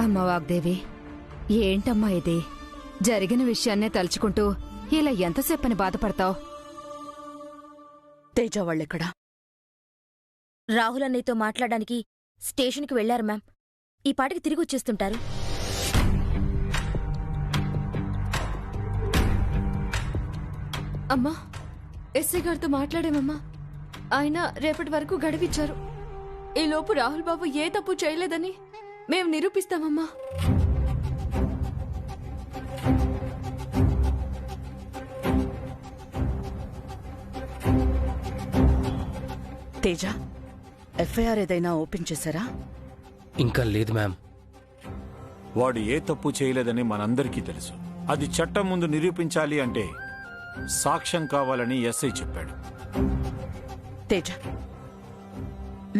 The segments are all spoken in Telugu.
అమ్మ వాగ్దేవి, ఏంటమ్మా ఇది? జరిగిన విషయాన్నే తలుచుకుంటూ ఇలా ఎంతసేపని బాధపడతావు? తేజ వాళ్ళెక్కడా? రాహుల్ అన్నయ్యతో మాట్లాడడానికి స్టేషన్కి వెళ్లారు మ్యామ్. ఈ పాటికి తిరిగి వచ్చేస్తుంటారు. అమ్మా, ఎస్ఐ గారితో మాట్లాడామమ్మా. ఆయన రేపటి వరకు గడువిచ్చారు. ఈలోపు రాహుల్ బాబు ఏ తప్పు చేయలేదని మేము నిరూపిస్తామమ్మా. తేజ, ఎఫ్ఐఆర్ ఏదైనా ఓపెన్ చేశారా? ఇంకా లేదు మ్యామ్. వాడు ఏ తప్పు చేయలేదని మనందరికీ తెలుసు. అది చట్టం ముందు నిరూపించాలి అంటే సాక్ష్యం కావాలని ఎస్ఐ చెప్పాడు. తేజ,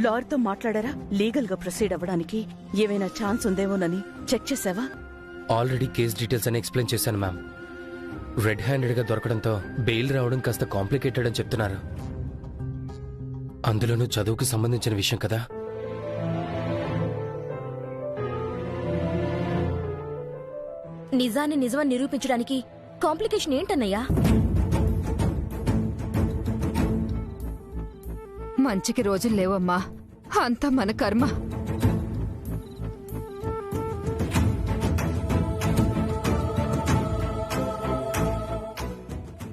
లాయర్తో మాట్లాడారా? లీగల్ గా ప్రొసీడ్ అవ్వడానికి ఏమైనా ఛాన్స్ ఉందేమోనని చెక్ చేసావా? ఆల్రెడీ కేస్ డీటెయిల్స్ అని ఎక్స్ప్లెయిన్ చేశాను మ్యామ్. రెడ్ హ్యాండెడ్ గా దొరకడంతో బెయిల్ రావడం కాస్త కాంప్లికేటెడ్ అని చెప్తున్నారు. అందులోనూ చదువుకు సంబంధించిన విషయం కదా. నిజాన్ని నిజమని నిరూపించడానికి కాంప్లికేషన్ ఏంటన్నయ్యా? మంచికి రోజులు లేవమ్మా, అంతా మన కర్మ.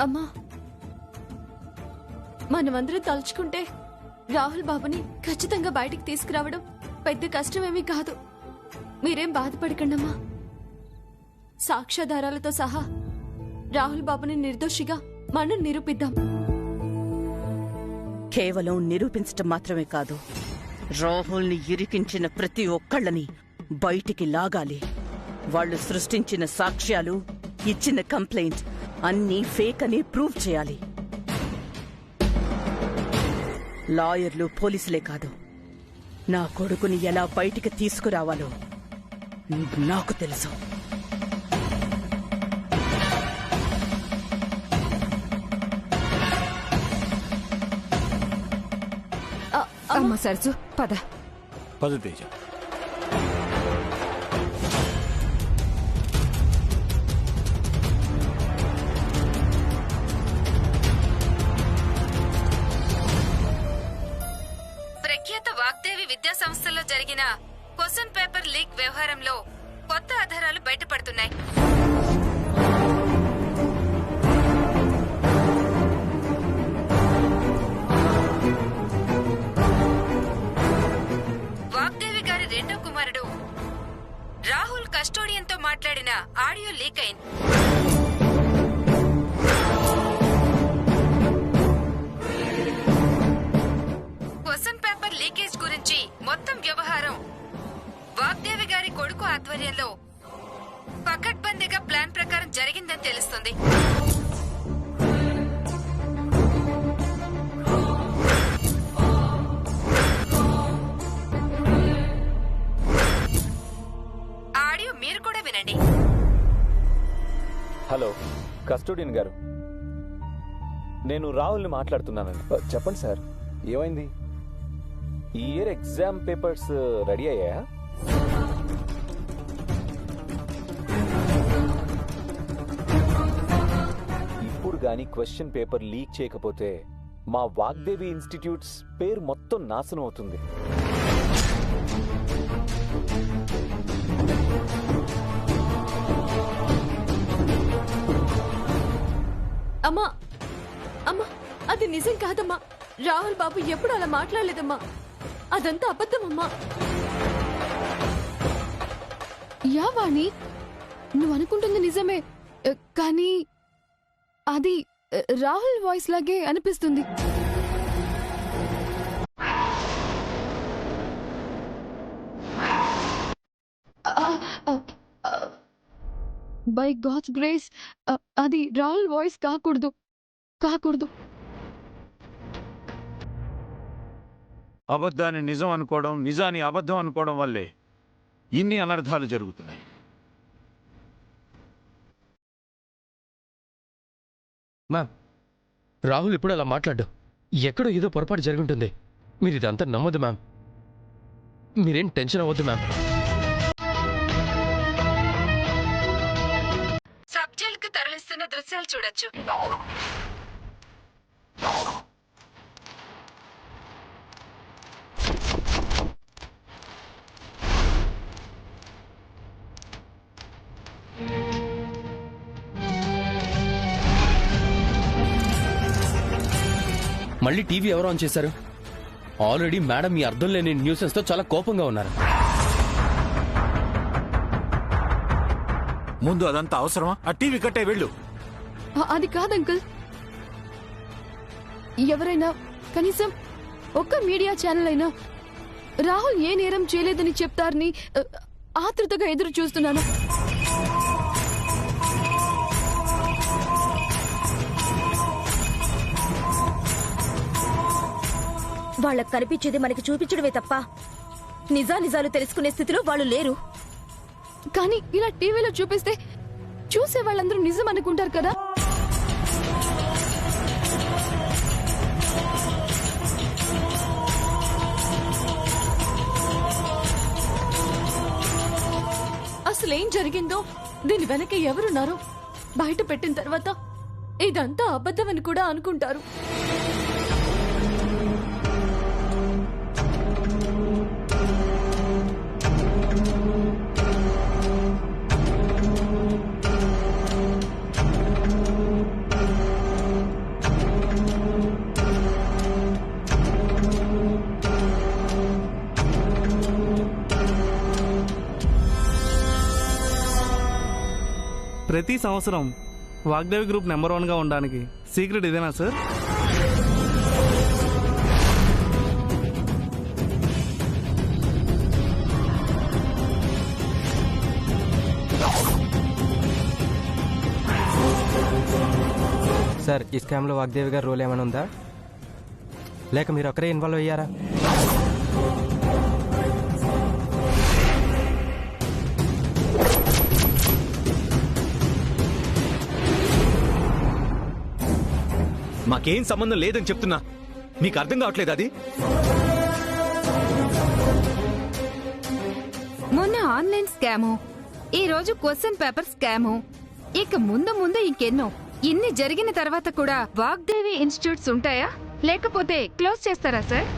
అమ్మా, మనమందరం తలుచుకుంటే రాహుల్ బాబుని ఖచ్చితంగా బయటికి తీసుకురావడం పెద్ద కష్టమేమీ కాదు. మీరేం బాధపడకండమ్మా. సాక్ష్యాధారాలతో సహా రాహుల్ బాబుని నిర్దోషిగా మనం నిరూపిద్దాం. కేవలం నిరూపించటం మాత్రమే కాదు, రాహుల్ని ఇరికించిన ప్రతి ఒక్కళ్ళని బయటికి లాగాలి. వాళ్ళు సృష్టించిన సాక్ష్యాలు, ఇచ్చిన కంప్లైంట్ అన్నీ ఫేక్ అని ప్రూవ్ చేయాలి. లాయర్లు, పోలీసులే కాదు, నా కొడుకుని ఎలా బయటికి తీసుకురావాలో నాకు తెలుసు. అమ్మ సరసు, పద. పద తేజ. ప్రఖ్యాత వాగ్దేవి విద్యా సంస్థల్లో జరిగిన క్వశ్చన్ పేపర్ లీక్ వ్యవహారంలో కొత్త ఆధారాలు బయటపడుతున్నాయి. వాగ్దేవి గారి రెండో కుమారుడు రాహుల్ కస్టోడియన్తో మాట్లాడిన ఆడియో లీక్ అయింది. క్వశ్చన్ పేపర్ లీకేజ్ గురించి మొత్తం వ్యవహారం వాగ్దేవి గారి కొడుకు ఆధ్వర్యంలో పకడ్బందీగా ప్లాన్ ప్రకారం జరిగిందని తెలుస్తుంది. ఆడియో మీరు కూడా వినండి. హలో, కస్టోడియన్ గారు, నేను రాహుల్ని మాట్లాడుతున్నానండి. చెప్పండి సార్, ఏమైంది? ఈ ఇయర్ ఎగ్జామ్ పేపర్స్ రెడీ అయ్యాయా? ఇప్పుడు గాని క్వశ్చన్ పేపర్ లీక్ చేయకపోతే మా వాగ్దేవి ఇన్స్టిట్యూట్స్ పేరు మొత్తం నాశనం అవుతుంది. అమ్మా, అమ్మా, అది నిజం కాదమ్మా. రాహుల్ బాబు ఎప్పుడు అలా మాట్లాడలేదమ్మా. అదంతా అబద్ధమమ్మా. యా వాణి, నువ్వు అనుకుంటుంది నిజమే, కానీ అది రాహుల్ వాయిస్ లాగే అనిపిస్తుంది. బై గాడ్స్ గ్రేస్ అది రాహుల్ వాయిస్ కాకూడదు. అబద్ధాన్ని నిజం అనుకోవడం, నిజాన్ని అబద్ధం అనుకోవడం వల్లే ఇన్ని అనర్థాలు జరుగుతున్నాయి. మ్యామ్, రాహుల్ ఇప్పుడు అలా మాట్లాడ్డు. ఎక్కడో ఏదో పొరపాటు జరుగుంటుంది. మీరు ఇదంతా నమ్మొద్దు మ్యామ్. మీరేం టెన్షన్ అవ్వద్దు మ్యామ్. కి తరలిస్తున్న దృశ్యాలు చూడొచ్చు. మళ్ళీ టీవీ ఎవరు ఆన్ చేశారు? ఆల్రెడీ మేడం మీ అర్థం లేని న్యూసెన్స్ తో చాలా కోపంగా ఉన్నారు. ముందు అదంతా అవసరమా? ఆ టీవీ కట్టే వెళ్ళు. అది కాదు అంకుల్. ఎవరైనా కనీసం ఒక్క మీడియా ఛానల్ అయినా రాహుల్ ఏ నేరం చేయలేదని చెప్తారని ఆతృతగా ఎదురు చూస్తున్నాను. వాళ్ళకు కనిపించేది మనకి చూపించడమే తప్ప నిజాలు తెలుసుకునే స్థితిలో వాళ్ళు లేరు. కానీ ఇలా టీవీలో చూపిస్తే చూసే వాళ్ళందరూ నిజం అనుకుంటారు కదా. అసలేం జరిగిందో దీని వెనక ఎవరున్నారో బయట పెట్టిన తర్వాత ఇదంతా అబద్ధమని కూడా అనుకుంటారు. ప్రతి సంవత్సరం వాగ్దేవి గ్రూప్ నెంబర్ 1గా ఉండడానికి సీక్రెట్ ఇదేనా సార్? సార్, ఈ స్కామ్లో వాగ్దేవి గారి రోల్ ఏమైనా ఉందా, లేక మీరు ఒక్కరే ఇన్వాల్వ్ అయ్యారా? మాకేం సంబంధం లేదని చెప్తున్నా, మీకు అర్థం కావట్లేదు అది? మొన్న ఆన్లైన్ స్కాము, ఈ రోజు క్వశ్చన్ పేపర్ స్కాము, ఇక ముందు ఇంకెన్నో. ఇన్ని జరిగిన తర్వాత కూడా వాగ్దేవి ఇన్స్టిట్యూట్స్ ఉంటాయా, లేకపోతే క్లోజ్ చేస్తారా సార్?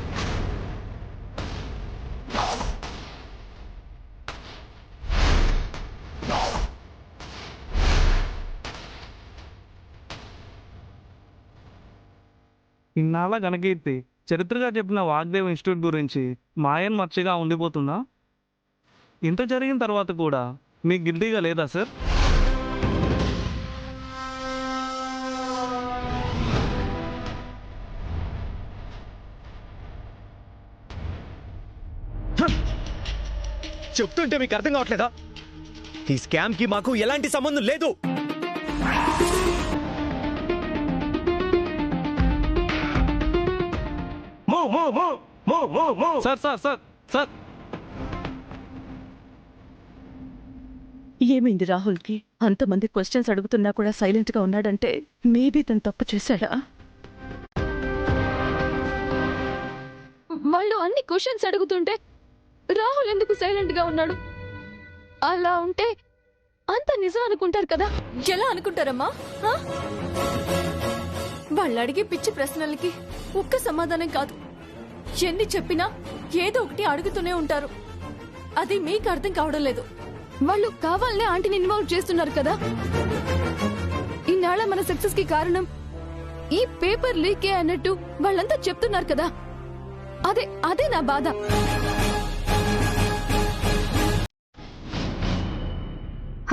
ఇన్నాళ్ళ ఘనకీర్తి చరిత్రగా చెప్పిన వాగ్దేవ్ ఇన్స్టిట్యూట్ గురించి మాయన్ మర్చిగా ఉండిపోతుందా? ఇంత జరిగిన తర్వాత కూడా మీకు గిల్టీగా లేదా సార్? చెప్తుంటే మీకు అర్థం కావట్లేదా? ఈ స్కామ్ కి మాకు ఎలాంటి సంబంధం లేదు. సార్ సార్ సార్ సార్ ఏమైంది రాహుల్కి? అంతమంది క్వశ్చన్స్ అడుగుతున్నా కూడా సైలెంట్ గా ఉన్నాడంటే మేబీ తను తప్పు చేశాడా? వాళ్ళు అన్ని క్వశ్చన్స్ అడుగుతుంటే రాహుల్ ఎందుకు సైలెంట్ గా ఉన్నాడు? అలా ఉంటే అంత నిజం అనుకుంటారు కదా. ఎలా అనుకుంటారమ్మా? వాళ్ళు అడిగే పిచ్చి ప్రశ్నలకి ఒక్క సమాధానం కాదు, ఎన్ని చెప్పినా ఏదో ఒకటి అడుగుతూనే ఉంటారు. అది మీకు అర్థం కావడం లేదు. వాళ్ళు కావాలనే ఆంటీని ఇన్వాల్వ్ చేస్తున్నారు కదా. ఇన్నాళ్ళ మన సక్సెస్ కి కారణం ఈ పేపర్ లీకే అన్నట్టు వాళ్ళంతా చెప్తున్నారు కదా. అదే నా బాధ.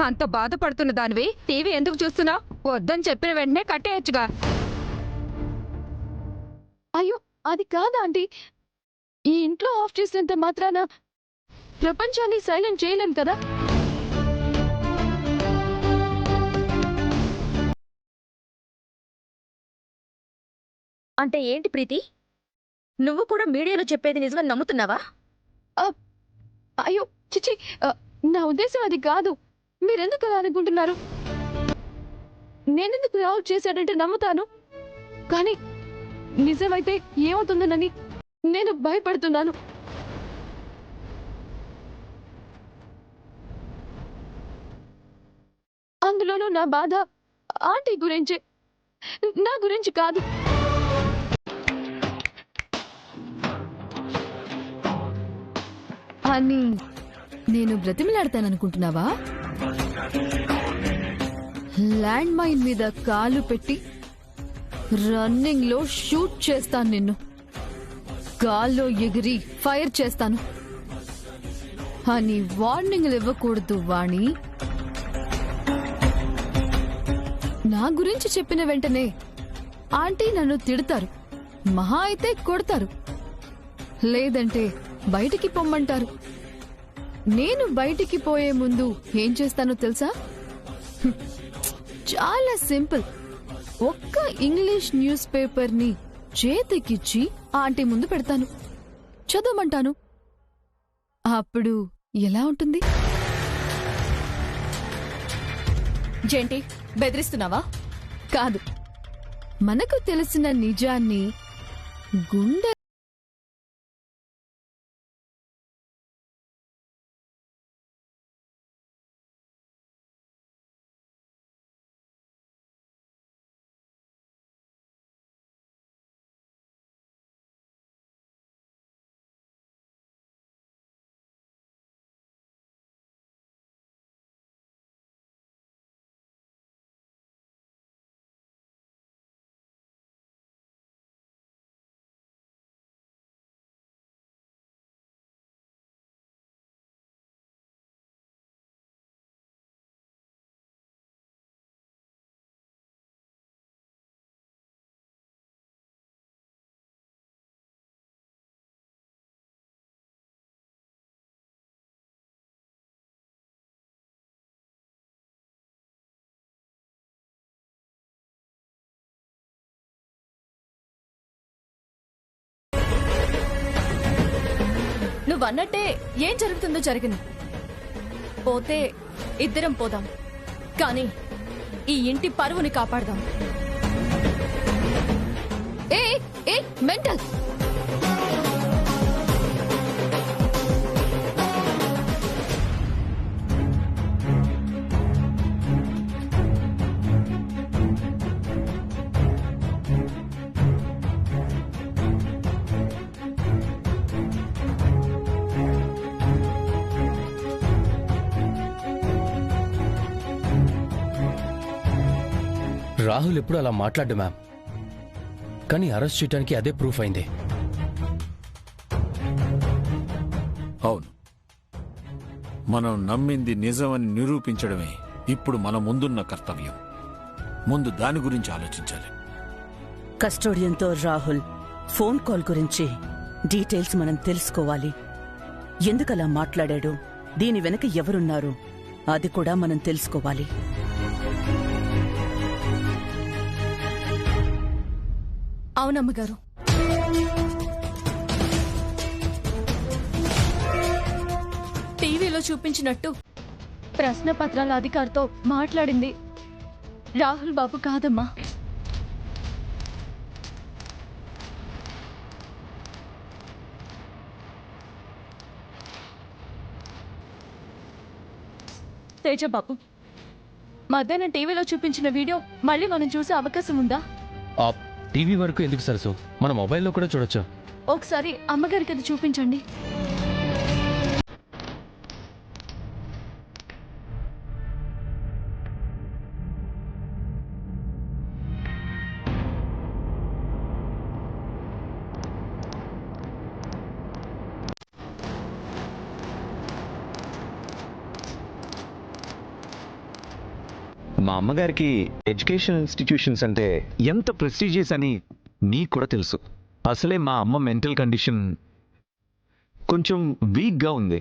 అంత బాధపడుతున్న దానివి టీవీ ఎందుకు చూస్తున్నా? వద్దని చెప్పిన వెంటనే కట్టేయచ్చుగా. అయ్యో, అది కాదా ఆంటీ. ఈ ఇంట్లో ఆఫ్ చేసినంత మాత్రాన ప్రపంచాన్ని సైలెంట్ చేయలేం కదా. అంటే ఏంటి ప్రీతి, నువ్వు కూడా మీడియాలో చెప్పేది నిజమని నమ్ముతున్నావా? అయ్యో చిచి, నా ఉద్దేశం అది కాదు. మీరెందుకు అలా అనుకుంటున్నారు? నేనెందుకు రావు చేశాడంటే నమ్ముతాను, కానీ నిజమైతే ఏమవుతుందోనని నేను భయపడుతున్నాను. అందులోనూ నా బాధ ఆంటీ గురించి, నా గురించి కాదు. అని నేను బ్రతిమలాడతాననుకుంటున్నావా? ల్యాండ్ మైన్ మీద కాలు పెట్టి రన్నింగ్ లో షూట్ చేస్తాను నిన్ను. గాల్లో ఎగిరి ఫైర్ చేస్తాను అని వార్నింగ్లు ఇవ్వకూడదు వాణి. నా గురించి చెప్పిన వెంటనే ఆంటీ నన్ను తిడతారు, మహా అయితే కొడతారు, లేదంటే బయటికి పొమ్మంటారు. నేను బయటికి పోయే ముందు ఏం చేస్తానో తెలుసా? చాలా సింపుల్. ఒక్క ఇంగ్లీష్ న్యూస్ పేపర్ ని చేతికిచ్చి ఆంటీ ముందు పెడతాను, చదవమంటాను. అప్పుడు ఎలా ఉంటుంది? జేంటి బెదిరిస్తున్నావా? కాదు, మనకు తెలిసిన నిజాన్ని గుండె నువ్వన్నట్టే ఏం జరుగుతుందో జరిగింది. పోతే ఇద్దరం పోదాం, కానీ ఈ ఇంటి పరువుని కాపాడదాం. ఏ ఏ మెంటల్! రాహుల్ ఎప్పుడు అలా మాట్లాడు మ్యామ్, కానీ అరెస్ట్ చేయడానికి అదే ప్రూఫ్ అయింది. అవును, మనం నమ్మింది నిజమని నిరూపించడమే ఇప్పుడు మన ముందున్న కర్తవ్యం. ముందు దాని గురించి ఆలోచించాలి. కస్టోడియన్తో రాహుల్ ఫోన్ కాల్ గురించి డీటెయిల్స్ మనం తెలుసుకోవాలి. ఎందుకలా మాట్లాడాడు, దీని వెనక ఎవరున్నారు, అది కూడా మనం తెలుసుకోవాలి. అవునమ్మగారు, టీవీలో చూపించినట్టు ప్రశ్న పత్రాల అధికారితో మాట్లాడింది రాహుల్ బాబు కాదమ్మా. తేజ బాబు, మధ్యాహ్నం టీవీలో చూపించిన వీడియో మళ్ళీ మనం చూసే అవకాశం ఉందా? టీవీ వరకు ఎందుకు సరసు, మన మొబైల్లో కూడా చూడొచ్చు. ఒకసారి అమ్మగారికి అది చూపించండి. మా అమ్మగారికి ఎడ్యుకేషన్ ఇన్స్టిట్యూషన్స్ అంటే ఎంత ప్రెస్టీజియస్ అని మీకు కూడా తెలుసు. అసలే మా అమ్మ మెంటల్ కండిషన్ కొంచెం వీక్గా ఉంది.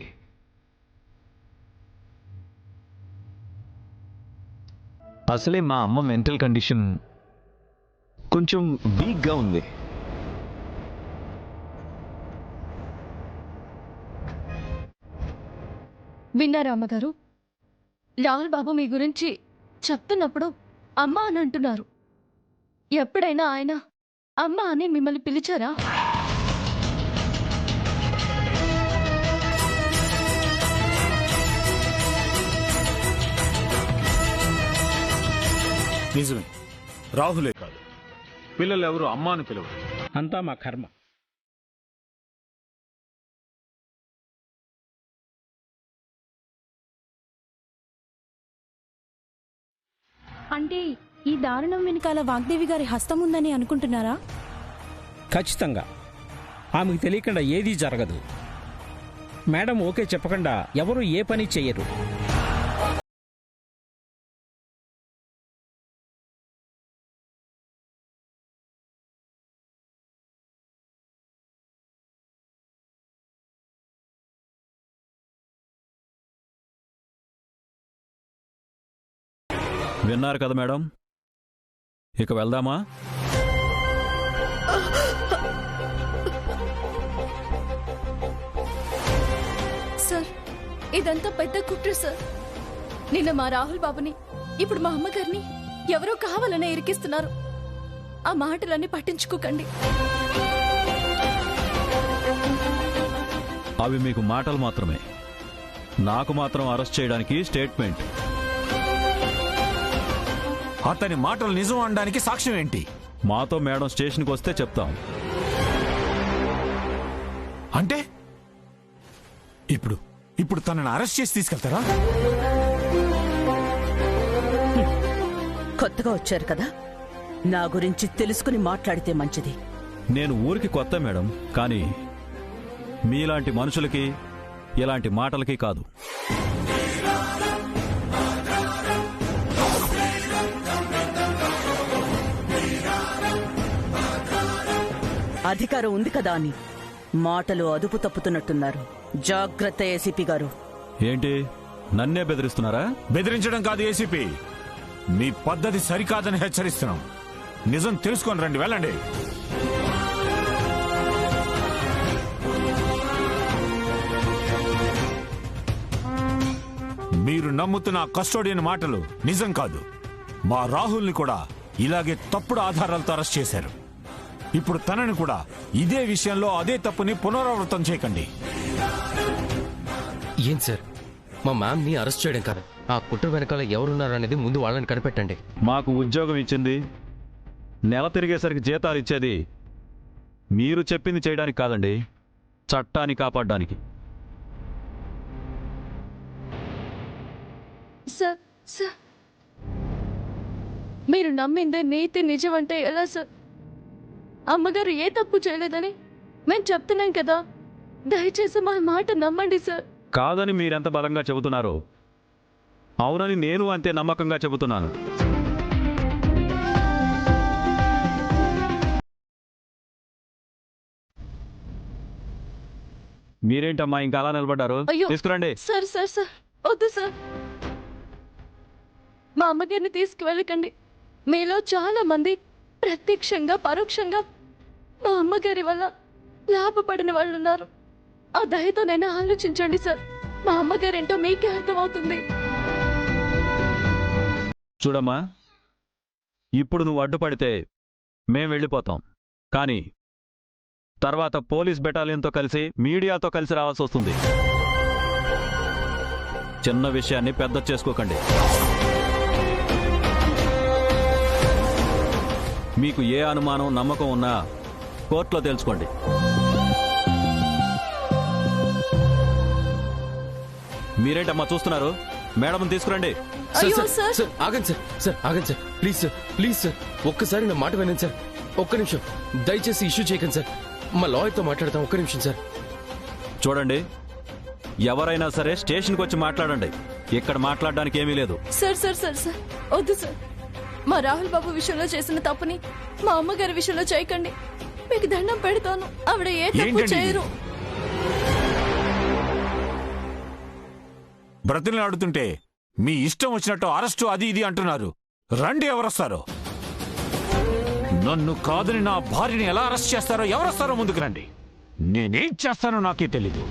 విన్నారా అమ్మగారు? రాహుల్ బాబు మీ గురించి చెప్తున్నప్పుడు అమ్మ అని అంటున్నారు. ఎప్పుడైనా ఆయన అమ్మ అని మిమ్మల్ని పిలిచారా? నిజమే, రాహులే కాదు, పిల్లలు ఎవరు అమ్మ అని పిలవరు. అంతా మా కర్మ. అంటే ఈ దారుణం వెనకాల వాగ్దేవి గారి హస్తం ఉందని అనుకుంటున్నారా? ఖచ్చితంగా. ఆమెకు తెలియకుండా ఏదీ జరగదు. మేడం ఓకే చెప్పకుండా ఎవరు ఏ పని చెయ్యరు. విన్నారు కదా మేడం, ఇక వెళ్దామా? సార్, ఇదంతా పెద్ద కుట్ర సార్. నిన్న మా రాహుల్ బాబుని, ఇప్పుడు మా అమ్మగారిని ఎవరో కావాలనే ఇరికిస్తున్నారు. ఆ మాటలన్నీ పట్టించుకోకండి. అవి మీకు మాటలు మాత్రమే. నాకు మాత్రం అరెస్ట్ చేయడానికి స్టేట్మెంట్. అతని మాటలు నిజం అనడానికి సాక్ష్యం ఏంటి? మాతో మేడం స్టేషన్కి వస్తే చెప్తాం. అంటే ఇప్పుడు తనని అరెస్ట్ చేసి తీసుకెళ్తారా? కొత్తగా వచ్చారు కదా, నా గురించి తెలుసుకుని మాట్లాడితే మంచిది. నేను ఊరికి కొత్త మేడం, కానీ మీలాంటి మనుషులకి ఇలాంటి మాటలకి కాదు. అధికారం ఉంది కదా అని మాటలు అదుపు తప్పుతున్నట్టున్నారు. జాగ్రత్త ఏసీపీ గారు. ఏంటి, నన్నే బెదిరిస్తున్నారా? బెదిరించడం కాదు ఏసీపీ, మీ పద్ధతి సరికాదని హెచ్చరిస్తున్నాం. నిజం తెలుసుకొని రండి, వెళ్ళండి. మీరు నమ్ముతున్న కస్టోడియన్ మాటలు నిజం కాదు. మా రాహుల్ని కూడా ఇలాగే తప్పుడు ఆధారాలతో అరెస్ట్ చేశారు. ఇప్పుడు తనని కూడా ఇదే విషయంలో అదే తప్పుని పునరావృతం చేయకండి. ఏం సార్, మా మ్యామ్ని అరెస్ట్ చేయడం కాదు, ఆ కుట్ర వెనకాల ఎవరున్నారనేది ముందు వాళ్ళని కనిపెట్టండి. మాకు ఉద్యోగం ఇచ్చింది, నెల తిరిగేసరికి జీతాలు ఇచ్చేది మీరు చెప్పింది చేయడానికి కాదండి, చట్టాన్ని కాపాడడానికి. సార్, సార్, మీరు నమ్మిందే నీతి నిజం అంటే ఎలా సార్? అమ్మగారు ఏ తప్పు చేయలేదని మేము చెప్తున్నాం కదా, దయచేసి మా మాట నమ్మండి సార్. కాదని మీరెంత బలంగా చెబుతున్నారో, అవునని నేను అంతే నమ్మకంగా చెబుతున్నాను. మీరేంటమ్మా ఇంకా అలా నిలబడ్డారు? అయ్యో, తీసుకురండి. సార్ సార్ సార్, వద్దు సార్. మా అమ్మగారిని తీసుకువెళ్ళకండి. మీలో చాలా మంది ప్రత్యక్షంగా పరోక్షంగా మా అమ్మగారి వల్ల లాభపడిన వాళ్ళు ఉన్నారు. ఆ దయతో నేను ఆలోచించండి సార్. మా అమ్మగారేంటో మీకే అర్థమవుతుంది. చూడమ్మా, ఇప్పుడు నువ్వు అడ్డుపడితే మేం వెళ్ళిపోతాం, కానీ తర్వాత పోలీస్ బెటాలియన్తో కలిసి మీడియాతో కలిసి రావాల్సి వస్తుంది. చిన్న విషయాన్ని పెద్ద చేసుకోకండి. మీకు ఏ అనుమానం నమ్మకం ఉన్నా కోర్టులో తెలుసుకోండి. మీరేంటమ్మా చూస్తున్నారు? మేడం తీసుకురండి. ఆగండి సార్, ఆగండి sir, please sir, please sir, ఒక్కసారి నా మాట వినండి సార్. ఒక్క నిమిషం, దయచేసి ఇష్యూ చేయకండి సార్. మా లాయర్తో మాట్లాడతాం, ఒక్క నిమిషం సార్. చూడండి, ఎవరైనా సరే స్టేషన్కి వచ్చి మాట్లాడండి. ఇక్కడ మాట్లాడడానికి ఏమీ లేదు. సార్ సార్ సార్ సార్, వద్దు సార్. మా రాహుల్ బాబు విషయంలో చేసిన తప్పుని మా అమ్మగారి విషయంలో చేయకండి. మీకు దండం పెడతాను, ఆవిడ ఏ తప్పు చేయరు. బ్రతిలాడుతుంటే మీ ఇష్టం వచ్చినట్టు అరెస్టు అది ఇది అంటున్నారు. రండి, ఎవరొస్తారో. నన్ను కాదని నా భార్యని ఎలా అరెస్ట్ చేస్తారో, ఎవరొస్తారో ముందుకు రండి. నేనేం చేస్తానో నాకే తెలీదు.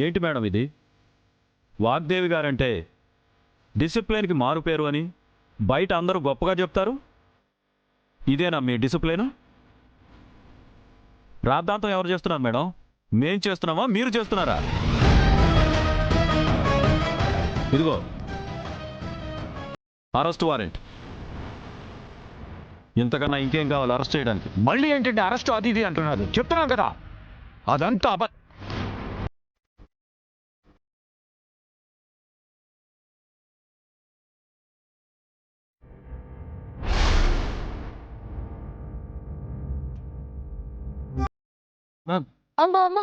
ఏంటి మేడం ఇది? వాగ్దేవి గారంటే డిసిప్లిన్కి మారు పేరు అని బయట అందరూ గొప్పగా చెప్తారు. ఇదేనా మీ డిసిప్లిన్? రాద్ధాంతం ఎవరు చేస్తున్నారు మేడం? మేం చేస్తున్నామా మీరు చేస్తున్నారా? ఇదిగో అరెస్ట్ వారెంట్. ఇంతకన్నా ఇంకేం కావాలి అరెస్ట్ చేయడానికి? మళ్ళీ ఏంటంటే అరెస్ట్ అది ఇది అంటున్నారు. చెప్తున్నాను కదా అదంతా అమ్మా అమ్మా,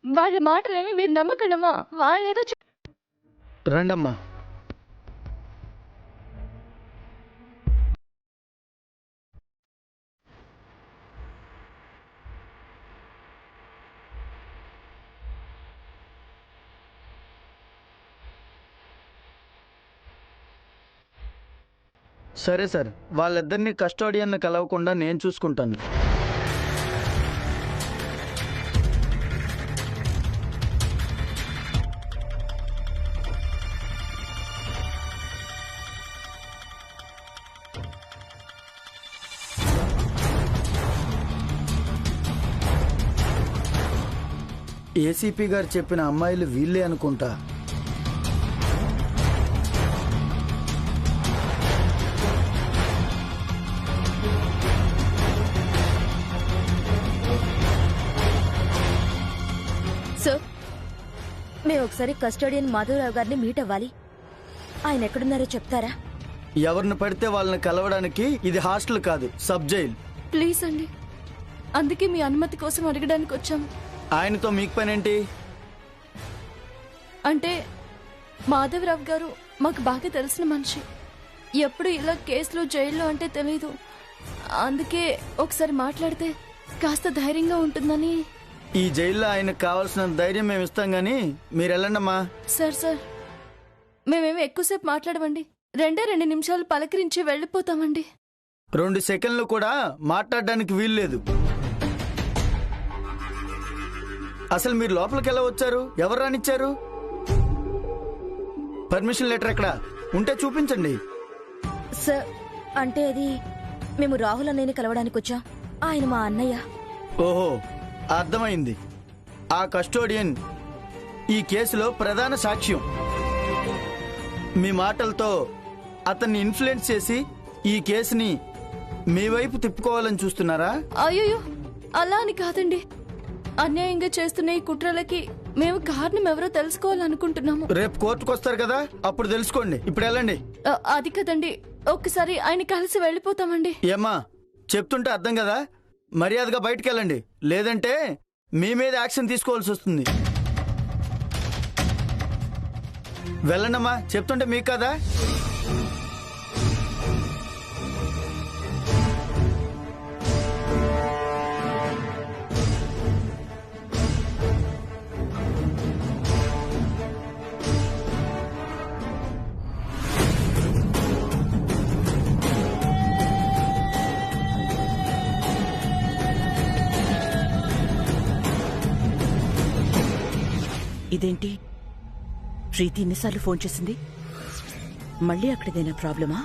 వాళ్ళ మాటలేమి మీరు నమ్మకండమ్మా. వాళ్ళేదో రండమ్మా. సరే సార్, వాళ్ళిద్దరిని కస్టోడియన్ కలవకుండా నేను చూసుకుంటాను. ఏసీపీ గారు చెప్పిన అమ్మాయిలు వీళ్ళే అనుకుంటా. సార్, మేము ఒకసారి కస్టోడియన్ మాధవరావు గారిని మీట్ అవ్వాలి. ఆయన ఎక్కడున్నారో చెప్తారా? ఎవరిని పడితే వాళ్ళని కలవడానికి ఇది హాస్టల్ కాదు, సబ్ జైల్. ప్లీజ్ అండి, అందుకే మీ అనుమతి కోసం అడగడానికి వచ్చాం. ఆయనతో మీకు పనేంటి? అంటే మాధవరావు గారు మాకు బాగా తెలిసిన మనిషి. ఎప్పుడు ఇలా కేసులు జైల్లో అంటే తెలీదు. అందుకే ఒకసారి మాట్లాడితే కాస్త ధైర్యంగా ఉంటుందని. ఈ జైల్లో ఆయనకు కావాల్సిన ధైర్యం మేము ఇస్తాం గానీ మీరు వెళ్ళండమ్మా. సార్, మేమేమి ఎక్కువసేపు మాట్లాడమండి. 2 నిమిషాలు పలకరించి వెళ్ళిపోతామండి. 2 సెకండ్లు కూడా మాట్లాడడానికి వీల్లేదు. అసలు మీరు లోపలికి ఎలా వచ్చారు? ఎవరు రానిచ్చారు? పర్మిషన్ లెటర్ ఎక్కడ ఉంటే చూపించండి. సార్, అంటే అది మేము రాహుల్ అన్నయ్యని కలవడానికి వచ్చాం. ఆయన మా అన్నయ్య. ఓహో, అర్థమైంది. ఆ కస్టోడియన్ ఈ కేసులో ప్రధాన సాక్ష్యం. మీ మాటలతో అతన్ని ఇన్ఫ్లుయెన్స్ చేసి ఈ కేసుని మీ వైపు తిప్పుకోవాలని చూస్తున్నారా? అయ్యో, అలా అని కాదండి. అన్యాయంగా చేస్తున్న ఈ కుట్రలకి మేము కారణం ఎవరో తెలుసుకోవాలనుకుంటున్నాము. రేపు కోర్టుకు వస్తారు కదా, అప్పుడు తెలుసుకోండి. ఇప్పుడు వెళ్ళండి. అది కదండి, ఒక్కసారి ఆయన కలిసి వెళ్ళిపోతామండి. ఏమ్మా, చెప్తుంటే అర్థం కదా, మర్యాదగా బయటికి వెళ్ళండి. లేదంటే మీ మీద యాక్షన్ తీసుకోవాల్సి వస్తుంది. వెళ్ళండమ్మా, చెప్తుంటే మీకు కదా. ఇదేంటి, ప్రీతి ఎన్నిసార్లు ఫోన్ చేసింది? మళ్ళీ అక్కడిదైనా ప్రాబ్లమా?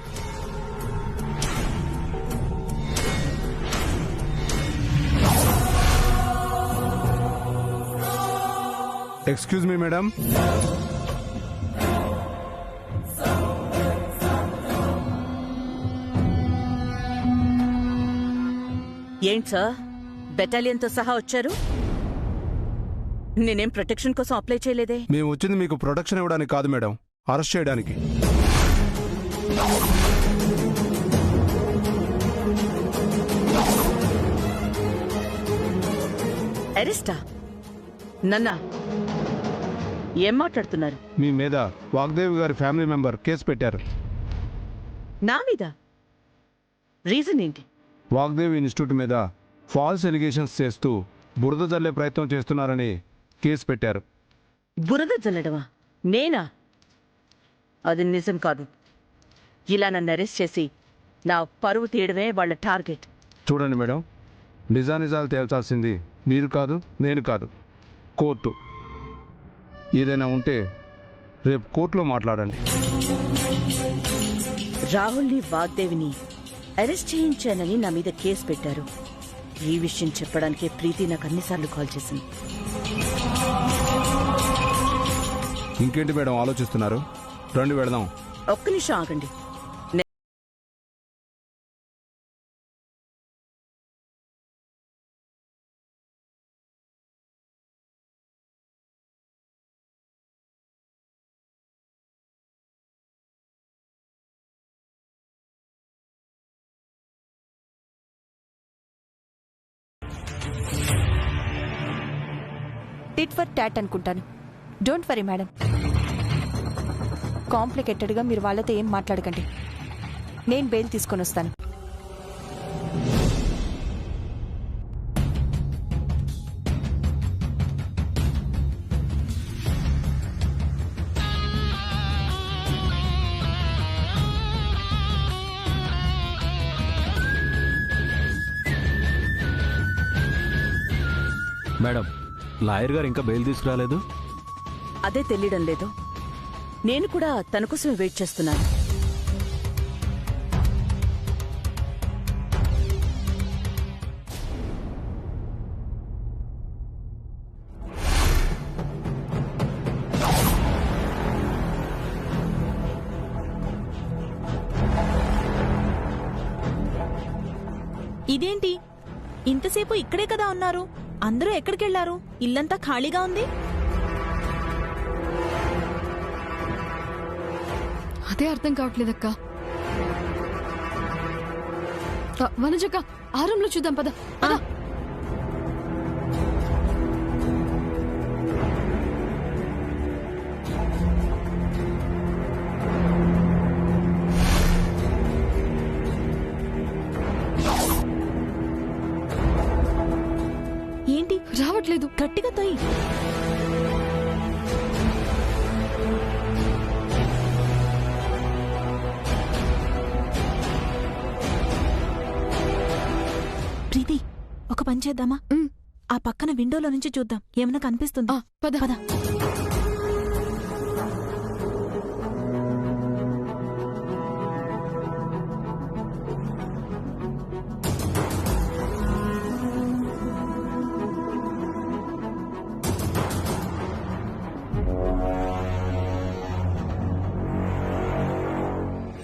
Excuse me madam. ఏంటి సార్, బెటాలియన్తో సహా వచ్చారు? నేనేం ప్రొటెక్షన్ కోసం అప్లై చేయలేదే. మేము వచ్చింది మీకు ప్రొటెక్షన్ ఇవ్వడానికి కాదు మేడం, అరెస్ట్ చేయడానికి. అరెస్టా? నన్నా? ఏం మాట్లాడుతున్నారు? మీ మీద వాగ్దేవి గారి ఫ్యామిలీ మెంబర్ కేసు పెట్టారు. నా మీద? రీజన్ ఏంటి? వాగ్దేవి ఇన్స్టిట్యూట్ మీద ఫాల్స్ ఎలిగేషన్స్ చేస్తూ బురద జల్లే ప్రయత్నం చేస్తున్నారని కేసు పెట్టారు. బురద జల్లడమా? నేనా? అది నిజం కాదు. ఇలా నన్ను అరెస్ట్ చేసి నా పరువు తీయడమే వాళ్ళ టార్గెట్. చూడండి మేడం, నిజానిజాలు తేల్చాల్సింది మీరు కాదు, నేను కాదు, కోర్టు. ఏదైనా ఉంటే రేపు కోర్టులో మాట్లాడండి. రాహుల్ని వాగ్దేవిని అరెస్ట్ చేయించానని నా మీద కేసు పెట్టారు. ఈ విషయం చెప్పడానికే ప్రీతి నాకు అన్నిసార్లు కాల్ చేసింది. ఇంకేంటి మేడం ఆలోచిస్తున్నారు? రండి వెళదాం. ఒక్క నిమిషం ఆగండి. టిట్ ఫర్ టాట్ అనుకుంటాను. Don't worry madam. కాంప్లికేటెడ్గా మీరు వాళ్ళతో ఏం మాట్లాడకండి. నేను బెయిల్ తీసుకొని వస్తాను. మేడం, లాయర్ గారు ఇంకా బెయిల్ తీసుకురాలేదు. అదే తెలియడం లేదు. నేను కూడా తన కోసమే వెయిట్ చేస్తున్నాను. ఇదేంటి ఇంతసేపు ఇక్కడే కదా ఉన్నారు? అందరూ ఎక్కడికెళ్లారు? ఇల్లంతా ఖాళీగా ఉంది. అదే అర్థం కావట్లేదక్క. వనజక్క, ఆ రూమ్ లో చూద్దాం పద. ఏంటి రావట్లేదు? గట్టిగా తోయి. ప్రీతి, ఒక పని చేద్దామా? ఆ పక్కన విండోలో నుంచి చూద్దాం, ఏమన్నా కనిపిస్తుందా? పద పద.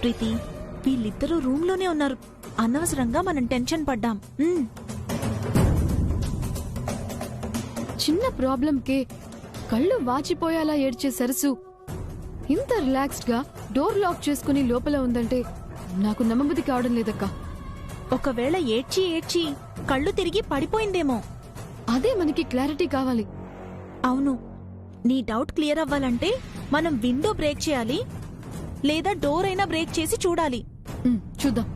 ప్రీతి, వీళ్ళిద్దరూ రూమ్ లోనే ఉన్నారు. అనవసరంగా మనం టెన్షన్ పడ్డాం. చిన్న ప్రాబ్లంకే కళ్ళు వాచిపోయేలా ఏడ్చే సరసు ఇంత రిలాక్స్డ్ గా డోర్ లాక్ చేసుకుని లోపల ఉందంటే నాకు నమ్మబుద్ధి కావడం లేదక్క. ఒకవేళ ఏడ్చి ఏడ్చి కళ్ళు తిరిగి పడిపోయిందేమో. అదే మనకి క్లారిటీ కావాలి. అవును, నీ డౌట్ క్లియర్ అవ్వాలంటే మనం విండో బ్రేక్ చేయాలి, లేదా డోర్ అయినా బ్రేక్ చేసి చూడాలి. చూద్దాం.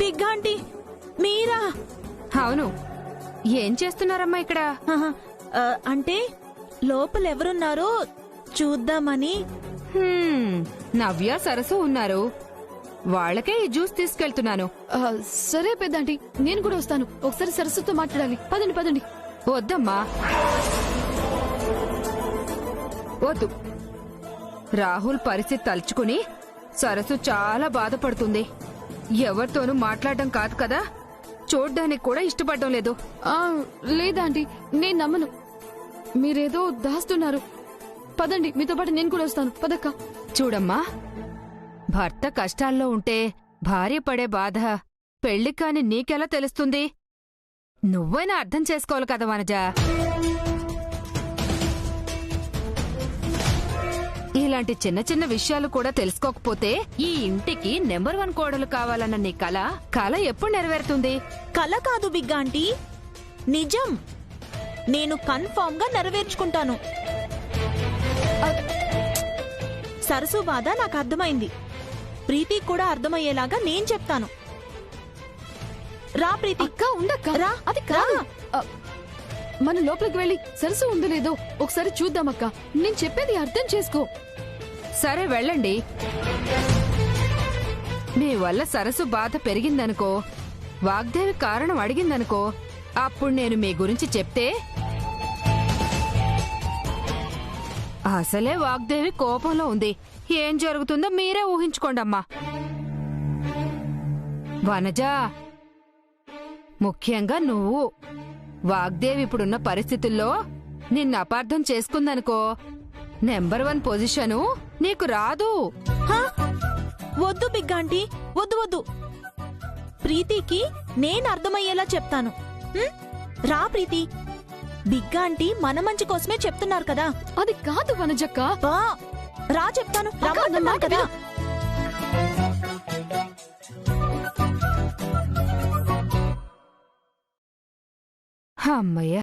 బిగ్ ఆంటీ, మీరా? అవును. ఏం చేస్తున్నారమ్మా ఇక్కడ? అంటే లోపల ఎవరున్నారో చూద్దామని. నవ్య, సరసు ఉన్నారు. వాళ్ళకే ఈ జ్యూస్ తీసుకెళ్తున్నాను. సరే పెద్దాంటీ, నేను కూడా వస్తాను. ఒకసారి సరస్సుతో మాట్లాడాలి. పదండి పదండి. వద్దమ్మా, వద్దు. రాహుల్ పరిస్థితి తలుచుకుని సరస్సు చాలా బాధపడుతుంది. ఎవరితోనూ మాట్లాడడం కాదు కదా, చూడ్డానికి కూడా ఇష్టపడడం లేదు. లేదా ఆంటీ, నేను నమ్మను. మీరేదో దాస్తున్నారు. పదండి, మీతో పాటు నేను కూడా వస్తాను. పదక్క. చూడమ్మా, భర్త కష్టాల్లో ఉంటే భార్య పడే బాధ పెళ్లి కాని నీకెలా తెలుస్తుంది? నువ్వైనా అర్థం చేసుకోవాలి కదా వనజ. ఇలాంటి చిన్న చిన్న విషయాలు కూడా తెలుసుకోకపోతే ఈ ఇంటికి నెంబర్ 1 కోడలు కావాలన్న నీ కల ఎప్పుడు నెరవేరుతుంది? కల కాదు బిగ్ ఆంటీ, నిజం. నేను కన్ఫర్మ్ గా నెరవేర్చుకుంటాను. సరసు బాధ నాకు అర్థమైంది. ప్రీతి కూడా అర్థమయ్యేలాగా నేను చెప్తాను. రా ప్రీతి. అక్క ఉండక్క. రా. అది కాదు. మన లోపలికి వెళ్ళి సరసు ఉందో లేదో ఒకసారి చూద్దామక్క. నేను చెప్పేది అర్థం చేసుకో. సరే వెళ్ళండి. మీ వల్ల సరసు బాధ పెరిగిందనుకో, వాగ్దేవి కారణం అడిగిందనుకో, అప్పుడు నేను మీ గురించి చెప్తే అసలే వాగ్దేవి కోపంలో ఉంది. ఏం జరుగుతుందో మీరే ఊహించుకోండమ్మా. వనజా, ముఖ్యంగా నువ్వు వాగ్దేవి ఇప్పుడున్న పరిస్థితుల్లో నిన్ను అపార్థం చేసుకుందనుకో, నెంబర్ 1 పొజిషను నీకు రాదు. వద్దు బిగ్ ఆంటీ, వద్దు వద్దు. ప్రీతికి నేను అర్థమయ్యేలా చెప్తాను. రా ప్రీతి, బిగ్ ఆంటీ మన మంచి కోసమే చెప్తున్నారు కదా. అది కాదు వనజక్క. రా చెప్తాను, రమ్మంటున్నాను కదా. అమ్మయ్య.